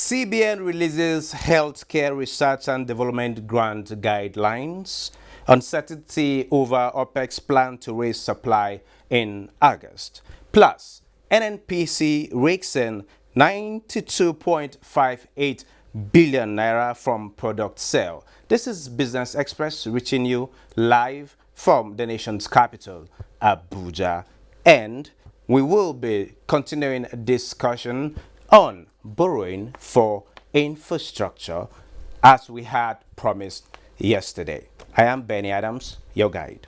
CBN releases healthcare research and development grant guidelines. Uncertainty over OPEC's plan to raise supply in August. Plus, NNPC rakes in 92.58 billion naira from product sale. This is Business Express reaching you live from the nation's capital, Abuja. And we will be continuing a discussion on borrowing for infrastructure as we had promised yesterday. I am Benny Adams, your guide.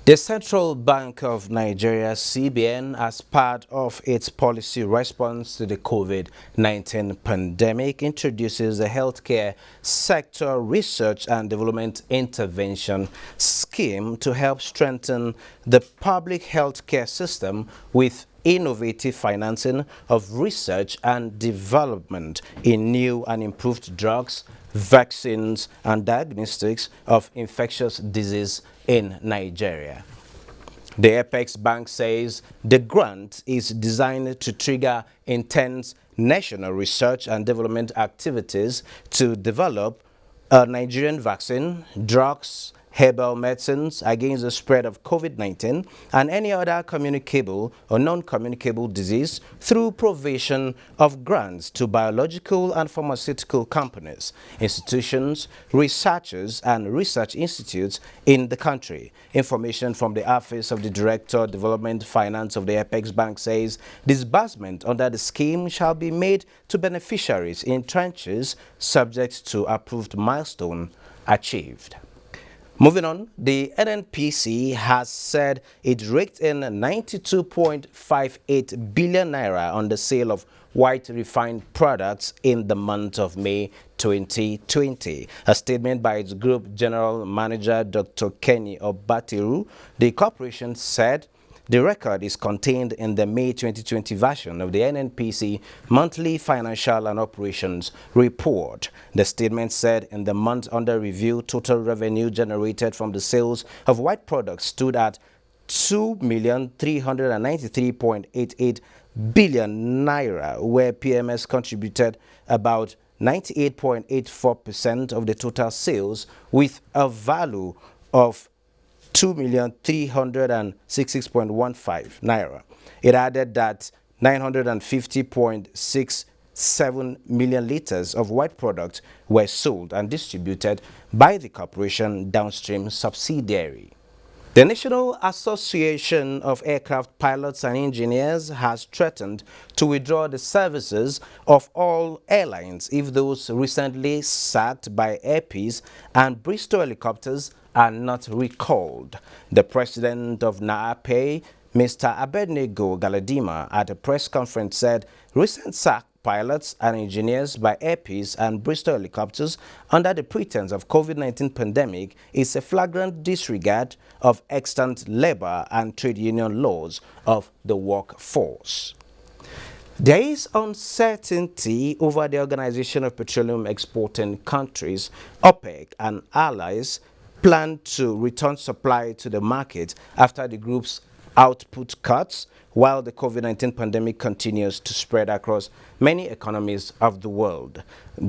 The Central Bank of Nigeria, CBN, as part of its policy response to the COVID-19 pandemic, introduces the Healthcare Sector Research and Development Intervention Scheme to help strengthen the public healthcare system with innovative financing of research and development in new and improved drugs, vaccines, and diagnostics of infectious disease in Nigeria. The Apex Bank says the grant is designed to trigger intense national research and development activities to develop a Nigerian vaccine, drugs, herbal medicines against the spread of COVID-19 and any other communicable or non-communicable disease through provision of grants to biological and pharmaceutical companies, institutions, researchers, and research institutes in the country. Information from the Office of the Director, Development Finance of the Apex Bank says disbursement under the scheme shall be made to beneficiaries in tranches subject to approved milestone achieved. Moving on, the NNPC has said it raked in 92.58 billion naira on the sale of white refined products in the month of May 2020. A statement by its Group General Manager, Dr. Kenny Obatiru, the corporation said the record is contained in the May 2020 version of the NNPC Monthly Financial and Operations Report. The statement said in the month under review, total revenue generated from the sales of white products stood at 2,393.88 billion naira, where PMS contributed about 98.84% of the total sales with a value of 2,366.15 naira. It added that 950.67 million liters of white product were sold and distributed by the corporation downstream subsidiary. The National Association of Aircraft Pilots and Engineers has threatened to withdraw the services of all airlines if those recently sacked by Air Peace and Bristol helicopters are not recalled. The president of NAAPE, Mr. Abednego Galadima, at a press conference said recent sack pilots and engineers by Air Peace and Bristol helicopters under the pretense of COVID-19 pandemic is a flagrant disregard of extant labor and trade union laws of the workforce. There is uncertainty over the Organization of Petroleum Exporting Countries, OPEC, and allies plan to return supply to the market after the group's output cuts, while the COVID-19 pandemic continues to spread across many economies of the world.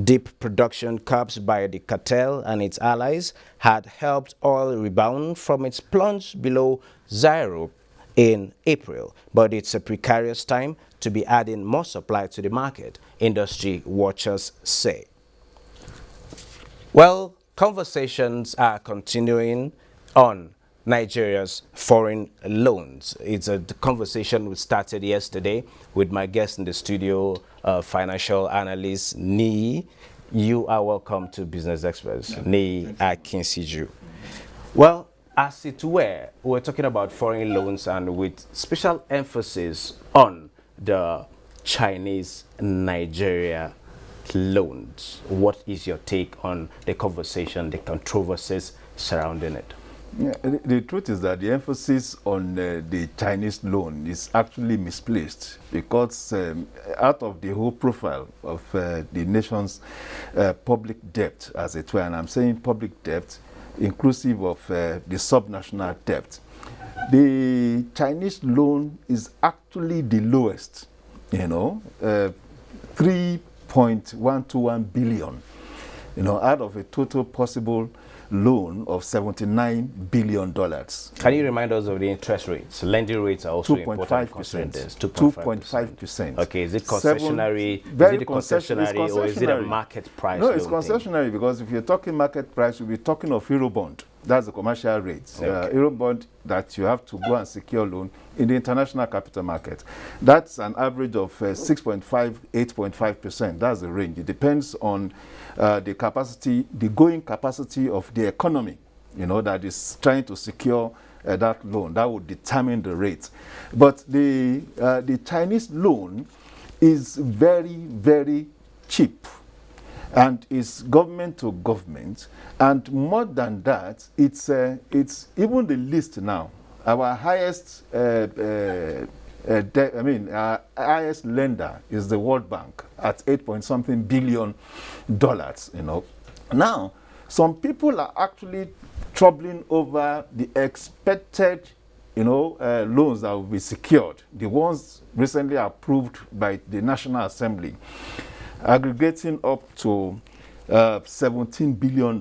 Deep production curbs by the cartel and its allies had helped oil rebound from its plunge below zero in April, but it's a precarious time to be adding more supply to the market, industry watchers say. Well, conversations are continuing on Nigeria's foreign loans. It's a conversation we started yesterday with my guest in the studio, financial analyst Nii. You are welcome to Business Experts. Nii Akinsiju. Well, as it were, we're talking about foreign loans and with special emphasis on the Chinese-Nigeria loans. What is your take on the conversation, the controversies surrounding it? Yeah, the truth is that the emphasis on the Chinese loan is actually misplaced because out of the whole profile of the nation's public debt, as it were, and I'm saying public debt inclusive of the subnational debt, the Chinese loan is actually the lowest, 3.121 billion, out of a total possible loan of $79 billion. Can you remind us of the interest rates? Lending rates are also important. 2.5%. Okay, is it concessionary? Is it a concessionary or is it a market price? No, it's concessionary because if you're talking market price, you'll be talking of Eurobond. That's the commercial rates. Okay. Eurobond that you have to go and secure loan in the international capital market. That's an average of 6.5, 8.5%. That's the range. It depends on the capacity, the going capacity of the economy, that is trying to secure that loan. That would determine the rate. But the Chinese loan is very, very cheap and is government to government. And more than that, it's even the least now. Our highest our highest lender is the World Bank at $8-something billion. Now, some people are actually troubling over the expected, loans that will be secured. The ones recently approved by the National Assembly, aggregating up to $17 billion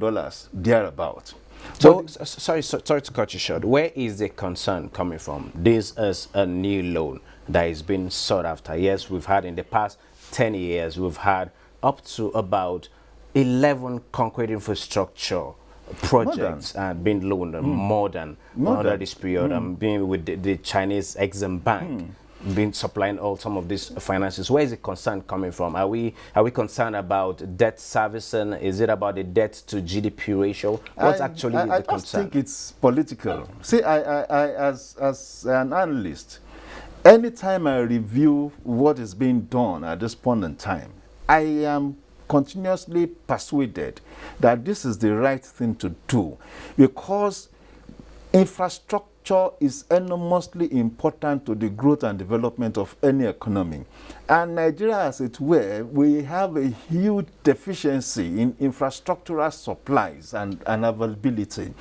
thereabout. So, sorry to cut you short. Where is the concern coming from? This is a new loan that is being sought after. Yes, we've had in the past 10 years, we've had up to about 11 concrete infrastructure projects being loaned more than under this period. Being with the Chinese Exim Bank. Been supplying all some of these finances. Where is the concern coming from? Are we concerned about debt servicing? Is it about the debt to GDP ratio? What's actually the concern? I just think it's political. See, I as an analyst, anytime I review what is being done at this point in time, I am continuously persuaded that this is the right thing to do because infrastructure is enormously important to the growth and development of any economy. And Nigeria, as it were, we have a huge deficiency in infrastructural supplies and availability.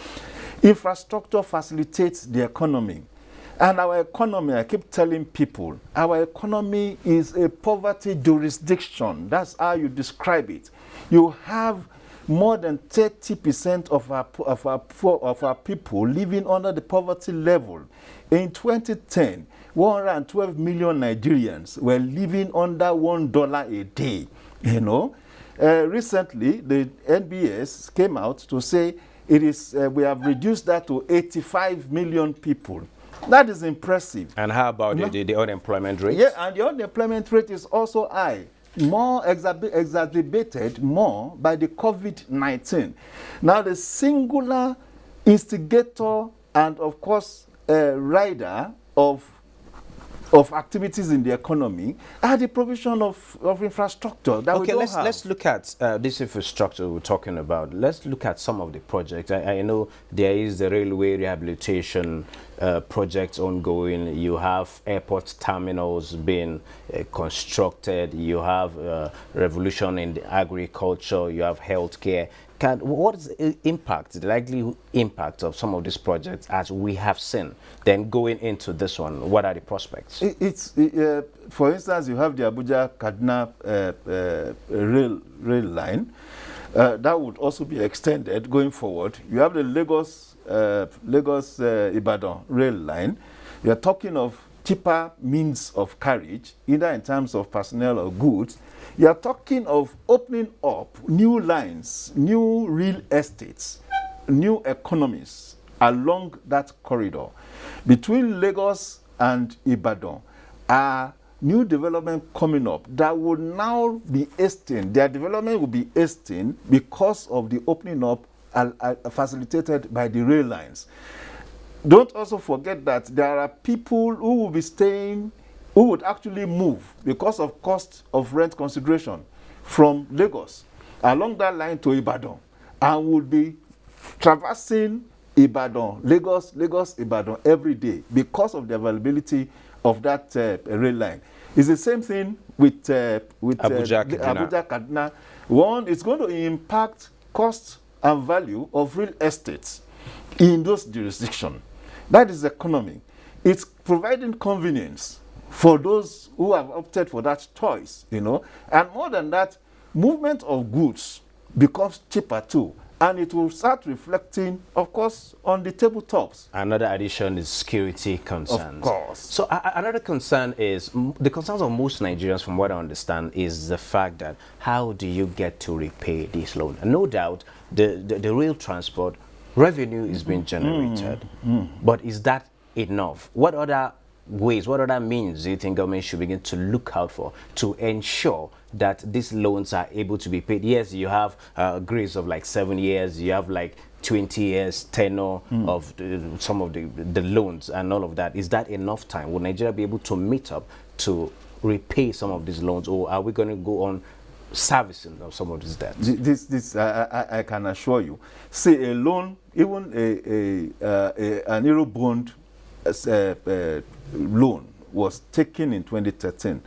Infrastructure facilitates the economy. And our economy, I keep telling people, our economy is a poverty jurisdiction. That's how you describe it. You have more than 30% of our people living under the poverty level. In 2010, 112 million Nigerians were living under $1 a day. Recently, the NBS came out to say it is we have reduced that to 85 million people. That is impressive. And how about the unemployment rate? Yeah, and the unemployment rate is also high. More exacerbated more by the COVID-19. Now, the singular instigator and, of course, rider of of activities in the economy are the provision of infrastructure that we don't have. Let's look at this infrastructure we're talking about. Let's look at some of the projects. I know there is the railway rehabilitation projects ongoing. You have airport terminals being constructed. You have revolution in the agriculture. You have healthcare. What is the impact, the likely impact of some of these projects as we have seen? Then going into this one, what are the prospects? For instance, you have the Abuja-Kaduna rail line. That would also be extended going forward. You have the Lagos-Ibadan rail line. You are talking of cheaper means of carriage, either in terms of personnel or goods. You are talking of opening up new lines, new real estates, new economies along that corridor. Between Lagos and Ibadan are new development coming up that will now be hastened. Their development will be hastened because of the opening up facilitated by the rail lines. Don't also forget that there are people who will be staying, who would actually move because of cost of rent consideration from Lagos along that line to Ibadan and would be traversing Ibadan, Lagos, Ibadan every day because of the availability of that rail line. It's the same thing with Abuja-Kaduna. One, it's going to impact cost and value of real estates in those jurisdictions. That is economy. It's providing convenience for those who have opted for that choice, you know. And more than that, movement of goods becomes cheaper too. And it will start reflecting, of course, on the tabletops. Another addition is security concerns. Of course. So another concern is, the concerns of most Nigerians, from what I understand, is the fact that how do you get to repay this loan? And no doubt, the rail transport revenue is being generated. But is that enough? What other ways, what other means do you think government should begin to look out for to ensure that these loans are able to be paid? Yes, you have grace of like 7 years, you have like 20 years tenure of some of the loans and all of that. Is that enough time? Will Nigeria be able to meet up to repay some of these loans, or are we going to go on servicing of some of these debts? I can assure you. See, a loan, even an Eurobond loan was taken in 2013.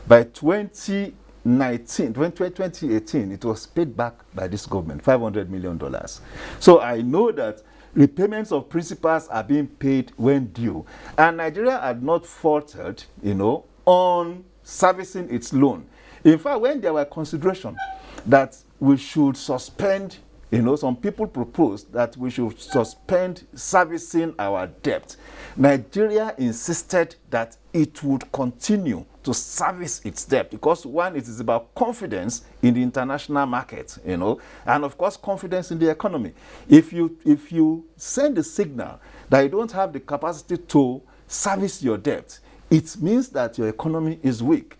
By 2018, it was paid back by this government, $500 million. So I know that repayments of principals are being paid when due. And Nigeria had not faltered, you know, on servicing its loan. In fact, when there were consideration that we should suspend, you know, some people proposed that we should suspend servicing our debt. Nigeria insisted that it would continue to service its debt because, one, it is about confidence in the international market, you know, and of course confidence in the economy. If you send a signal that you don't have the capacity to service your debt, it means that your economy is weak.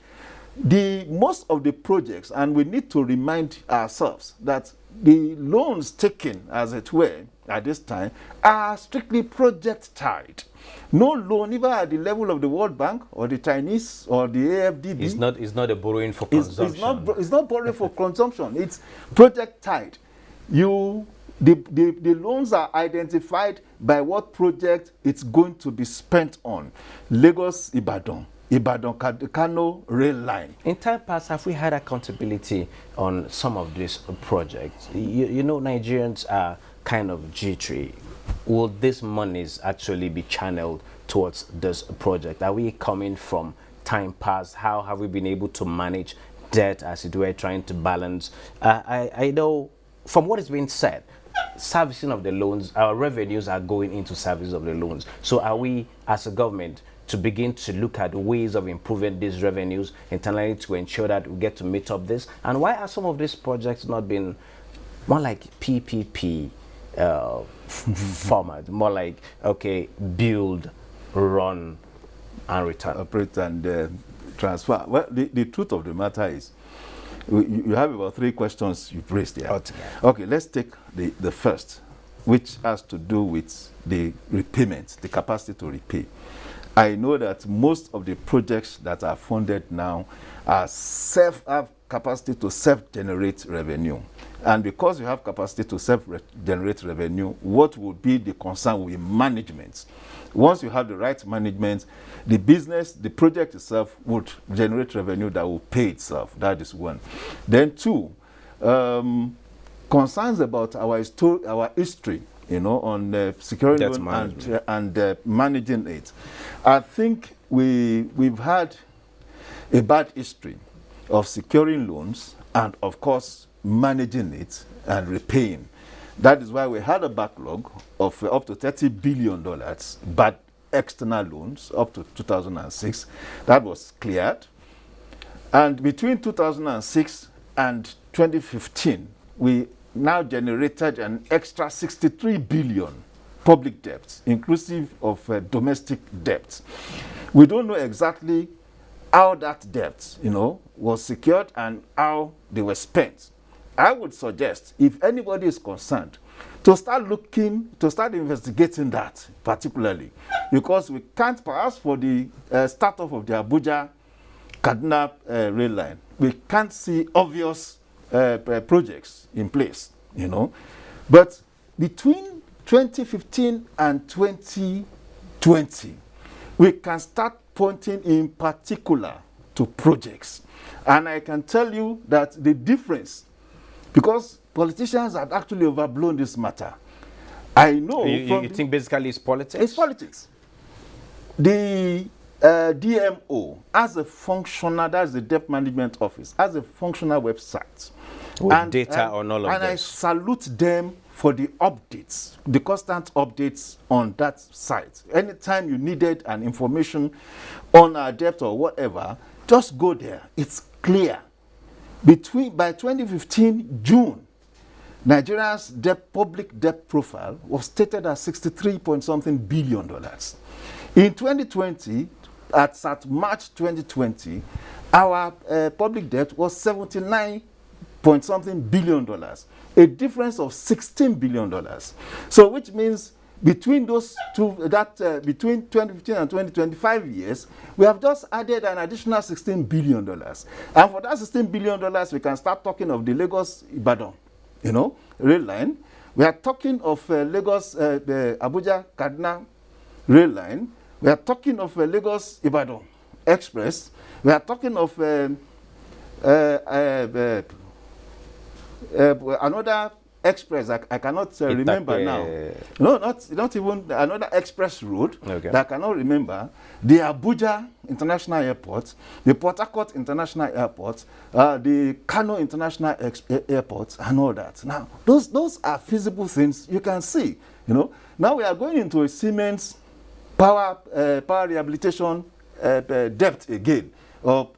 Most of the projects, and we need to remind ourselves that the loans taken, as it were, at this time, are strictly project tied. No loan, even at the level of the World Bank or the Chinese or the AFDB. It's not a borrowing for consumption. It's not borrowing for consumption. It's project tied. The loans are identified by what project it's going to be spent on. Lagos, Ibadan Kano rail line. In time past, have we had accountability on some of these projects? You know, Nigerians are kind of jittery. Will these monies actually be channeled towards this project? Are we coming from time past? How have we been able to manage debt, as it were, trying to balance? I know from what is being said, servicing of the loans, our revenues are going into service of the loans. So are we, as a government, to begin to look at ways of improving these revenues internally to ensure that we get to meet up this? And why are some of these projects not being more like PPP format, more like, okay, build, run, and return? Operate and transfer. Well, the truth of the matter is, you have about 3 questions you've raised there. Okay, let's take the first, which has to do with the repayment, the capacity to repay. I know that most of the projects that are funded now are have capacity to self-generate revenue. And because you have capacity to self-generate revenue, what would be the concern with management? Once you have the right management, the business, the project itself would generate revenue that will pay itself. That is one. Then two, concerns about our history, on securing loan and managing it. I think we've had a bad history of securing loans and, of course, managing it and repaying. That is why we had a backlog of up to $30 billion, bad external loans up to 2006. That was cleared. And between 2006 and 2015, we now generated an extra 63 billion public debt, inclusive of domestic debt. We don't know exactly how that debt, was secured and how they were spent. I would suggest, if anybody is concerned, to start investigating that particularly, because we can't, perhaps for the start-off of the Abuja Kaduna rail line, we can't see obvious projects in place, But between 2015 and 2020, we can start pointing in particular to projects. And I can tell you that the difference, because politicians have actually overblown this matter. I know. You think basically it's politics? It's politics. The DMO, as a functional, that's the Debt Management Office, as a functional website. With data on all of this. And I salute them for the updates, the constant updates on that site. Anytime you needed an information on our debt or whatever, just go there. It's clear. By 2015 June, Nigeria's public debt profile was stated at $63-point-something billion. In 2020, at March 2020, our public debt was $79-point-something billion, a difference of $16 billion. So, which means between those two, between 2015 and 2025 years, we have just added an additional $16 billion. And for that $16 billion, we can start talking of the Lagos-Ibadan, rail line. We are talking of Lagos-Abuja Kaduna rail line. We are talking of Lagos-Ibadan Express. We are talking of another express I cannot remember now. No, not even another express road that I cannot remember. The Abuja International Airport, the Port Harcourt International Airport, the Kano International Airport, and all that. Now, those are feasible things you can see. Now we are going into a Siemens power rehabilitation debt again, or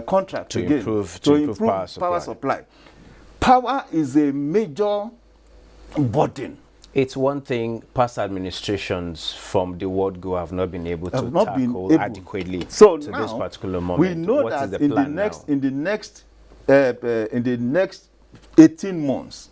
contract to again improve power supply. Power is a major burden. It's one thing past administrations from the word go have not been able to tackle adequately to this particular moment. We know that in the next 18 months,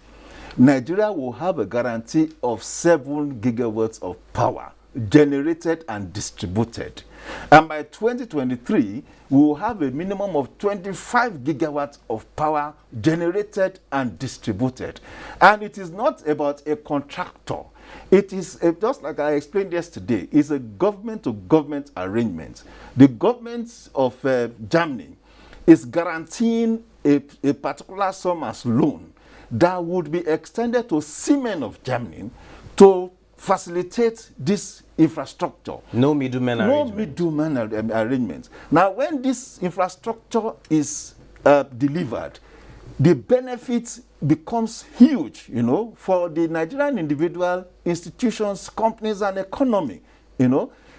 Nigeria will have a guarantee of 7 gigawatts of power generated and distributed. And by 2023, we will have a minimum of 25 gigawatts of power generated and distributed. And it is not about a contractor. It is, just like I explained yesterday, it's a government-to-government arrangement. The government of Germany is guaranteeing a particular sum as loan that would be extended to Siemens of Germany to facilitate this infrastructure. No middleman arrangement. Now, when this infrastructure is delivered, the benefit becomes huge, for the Nigerian individual institutions, companies, and economy,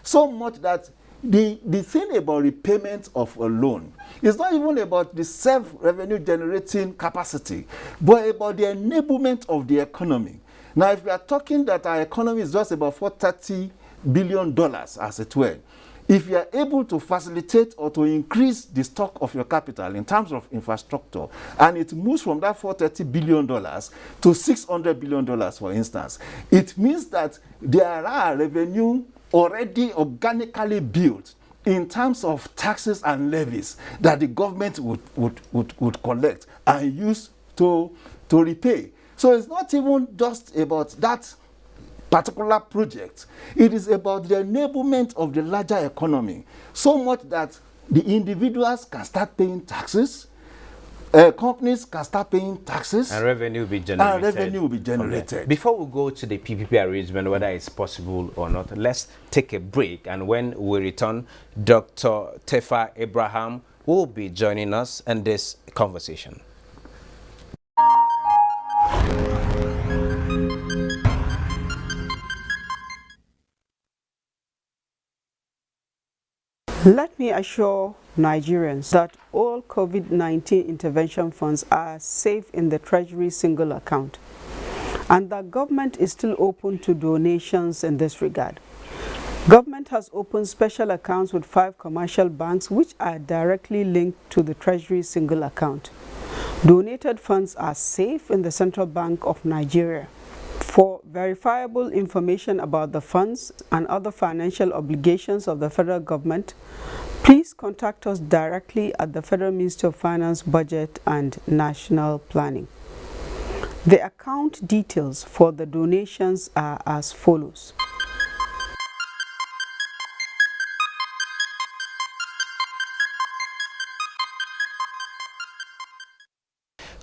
so much that the thing about repayment of a loan is not even about the self-revenue generating capacity, but about the enablement of the economy. Now, if we are talking that our economy is just about $430 billion, as it were, if you are able to facilitate or to increase the stock of your capital in terms of infrastructure, and it moves from that $430 billion to $600 billion, for instance, it means that there are revenue already organically built in terms of taxes and levies that the government would collect and use to repay. So it's not even just about that particular project. It is about the enablement of the larger economy, so much that the individuals can start paying taxes, companies can start paying taxes, and revenue will be generated. Okay. Before we go to the PPP arrangement, whether it's possible or not, let's take a break. And when we return, Dr. Tefa Abraham will be joining us in this conversation. Let me assure Nigerians that all COVID-19 intervention funds are safe in the Treasury single account, and that government is still open to donations in this regard. Government has opened special accounts with 5 commercial banks which are directly linked to the Treasury single account. Donated funds are safe in the Central Bank of Nigeria. For verifiable information about the funds and other financial obligations of the federal government, please contact us directly at the Federal Ministry of Finance, Budget and National Planning. The account details for the donations are as follows.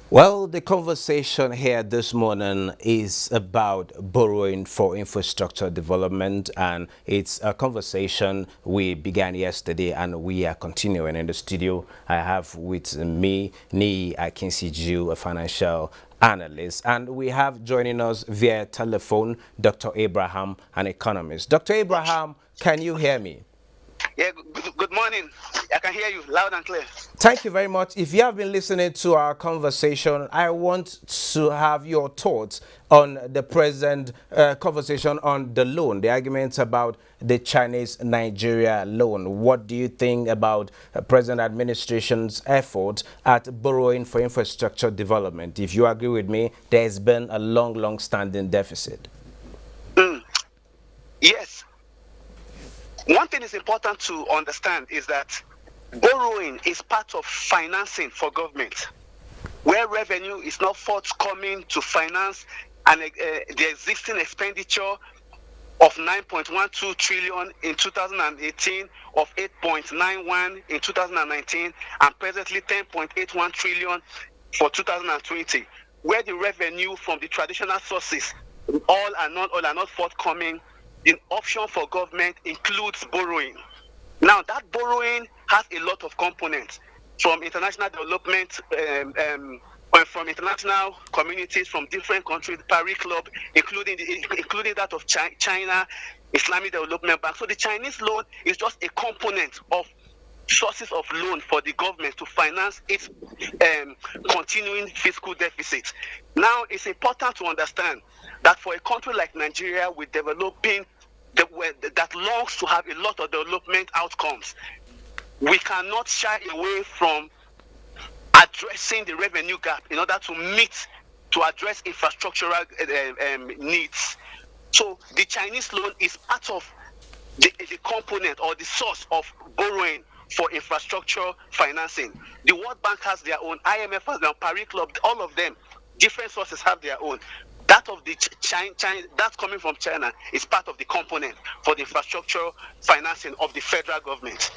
Well, the conversation here this morning is about borrowing for infrastructure development, and it's a conversation we began yesterday and we are continuing. In the studio, I have with me Nii Akinsiju, a financial analyst, and we have joining us via telephone Dr. Abraham, an economist. Dr. Abraham, can you hear me? Yeah, good morning. I can hear you loud and clear. Thank you very much. If you have been listening to our conversation, I want to have your thoughts on the present conversation on the loan, the arguments about the Chinese-Nigeria loan. What do you think about present administration's effort at borrowing for infrastructure development? If you agree with me, there's been a long-standing deficit. Yes. One thing is important to understand is that borrowing is part of financing for government, where revenue is not forthcoming to finance the existing expenditure of 9.12 trillion in 2018, of 8.91 in 2019, and presently 10.81 trillion for 2020, where the revenue from the traditional sources, all are not forthcoming. The option for government includes borrowing. Now, that borrowing has a lot of components from international development, from international communities from different countries, Paris Club, including that of China, Islamic Development Bank. So the Chinese loan is just a component of sources of loan for the government to finance its continuing fiscal deficit. Now, it's important to understand that for a country like Nigeria, with developing that longs to have a lot of development outcomes, we cannot shy away from addressing the revenue gap in order to address infrastructural needs. So the Chinese loan is part of the component or the source of borrowing for infrastructure financing. The World Bank has their own, IMF has their own, Paris Club, all of them, different sources have their own. That of the China, that's coming from China, is part of the component for the infrastructure financing of the federal government.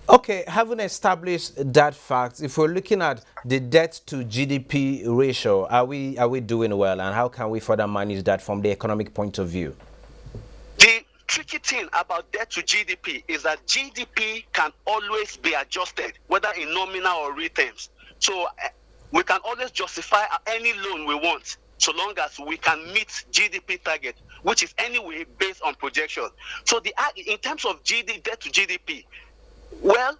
Okay, having established that fact, if we're looking at the debt to GDP ratio, are we doing well, and how can we further manage that from the economic point of view? The tricky thing about debt to GDP is that GDP can always be adjusted, whether in nominal or real terms. So we can always justify any loan we want, so long as we can meet GDP target, which is anyway based on projection. So in terms of debt to GDP, well,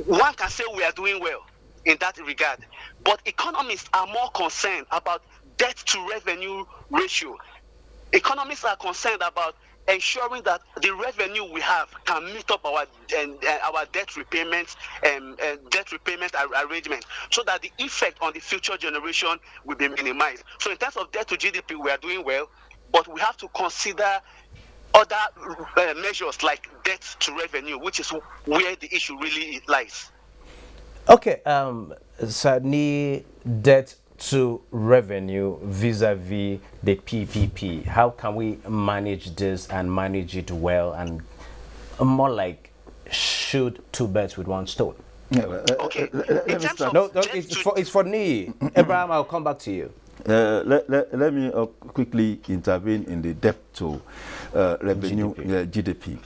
one can say we are doing well in that regard, but economists are more concerned about debt to revenue ratio. Economists are concerned about ensuring that the revenue we have can meet up our debt repayment arrangement, so that the effect on the future generation will be minimized. So in terms of debt to GDP, we are doing well, but we have to consider other measures like debt to revenue, which is where the issue really lies. Okay, Sani, debt to revenue vis-a-vis the PPP. How can we manage this and manage it well, and more like shoot two birds with one stone? Yeah, well, Okay. let In me terms start. of No, debt it's for Ni. Abraham, I'll come back to you. Let me quickly intervene in the debt to revenue GDP.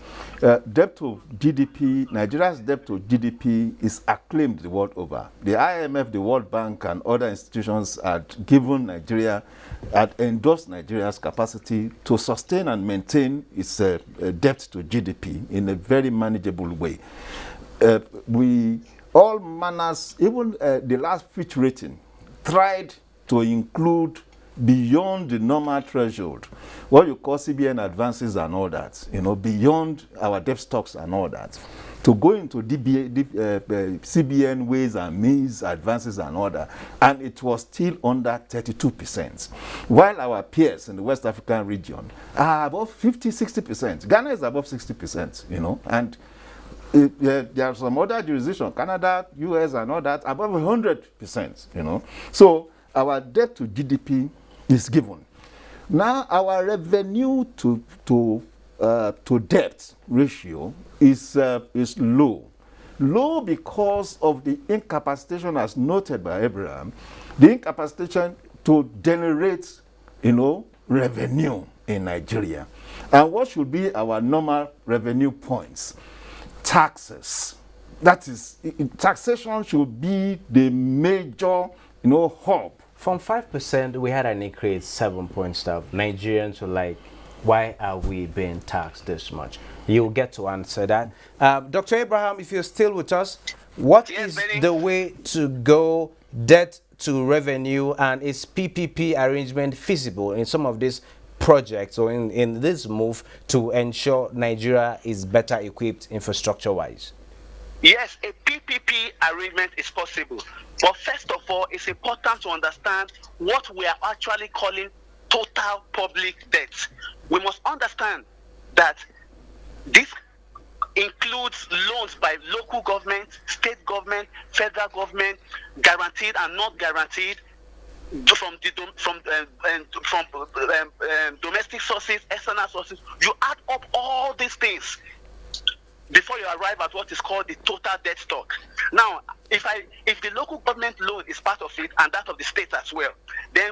Debt to GDP, Nigeria's debt to GDP is acclaimed the world over. The IMF, the World Bank, and other institutions had endorsed Nigeria's capacity to sustain and maintain its debt to GDP in a very manageable way. All manners, even the last Fitch rating, tried to include beyond the normal threshold, what you call CBN advances and all that, beyond our debt stocks and all that, to go into CBN ways and means advances and all that, and it was still under 32%, while our peers in the West African region are above 50-60%. Ghana is above 60%, and there are some other jurisdictions, Canada, US, and all that, above 100%, So our debt to GDP is given. Now our revenue to debt ratio is low. Low because of the incapacitation, as noted by Abraham, the incapacitation to generate, revenue in Nigeria. And what should be our normal revenue points? Taxes. That is, taxation should be the major, hub. From 5%, we had an increase 7 point stuff. Nigerians were like, why are we being taxed this much? You'll get to answer that. Dr. Abraham, if you're still with us, what is the way to go debt to revenue, and is PPP arrangement feasible in some of these projects or in this move to ensure Nigeria is better equipped infrastructure-wise? Yes, a PPP arrangement is possible. But first of all, it's important to understand what we are actually calling total public debt. We must understand that this includes loans by local government, state government, federal government, guaranteed and not guaranteed, from domestic sources, external sources. You add up all these things before you arrive at what is called the total debt stock. Now, if the local government loan is part of it and that of the state as well, then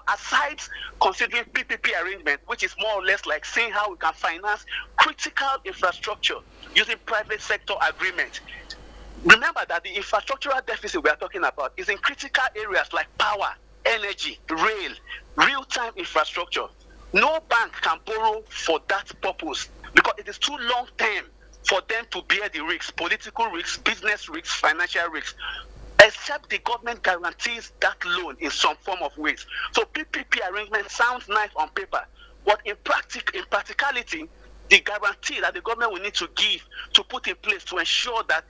aside considering PPP arrangement, which is more or less like seeing how we can finance critical infrastructure using private sector agreement. Remember that the infrastructural deficit we are talking about is in critical areas like power, energy, rail, real-time infrastructure. No bank can borrow for that purpose because it is too long-term for them to bear the risks, political risks, business risks, financial risks, except the government guarantees that loan in some form of ways. So PPP arrangement sounds nice on paper, but in practicality, the guarantee that the government will need to give to put in place to ensure that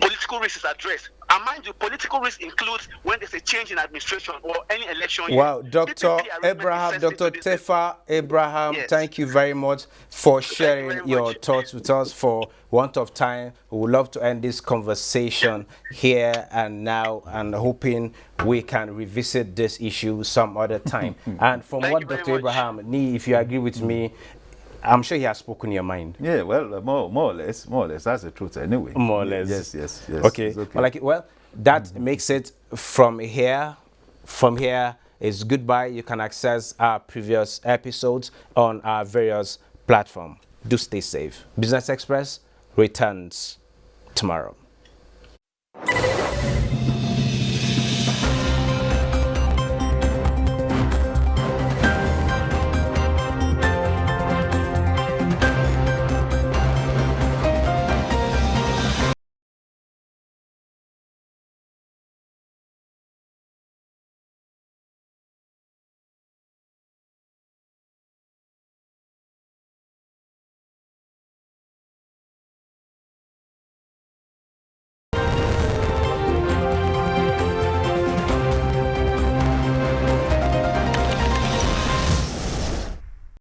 political risk is addressed. And mind you, political risk includes when there's a change in administration or any election year. Wow, Dr. Abraham, Dr. Tefa Abraham, yes. Thank you very much for sharing your thoughts with us. For want of time, we would love to end this conversation here and now, and hoping we can revisit this issue some other time. And from what Dr. Abraham, if you agree with me, I'm sure he has spoken your mind. Yeah, well, more or less. That's the truth anyway. More or less. Yes. Okay. Well, that makes it from here. From here is goodbye. You can access our previous episodes on our various platforms. Do stay safe. Business Express returns tomorrow.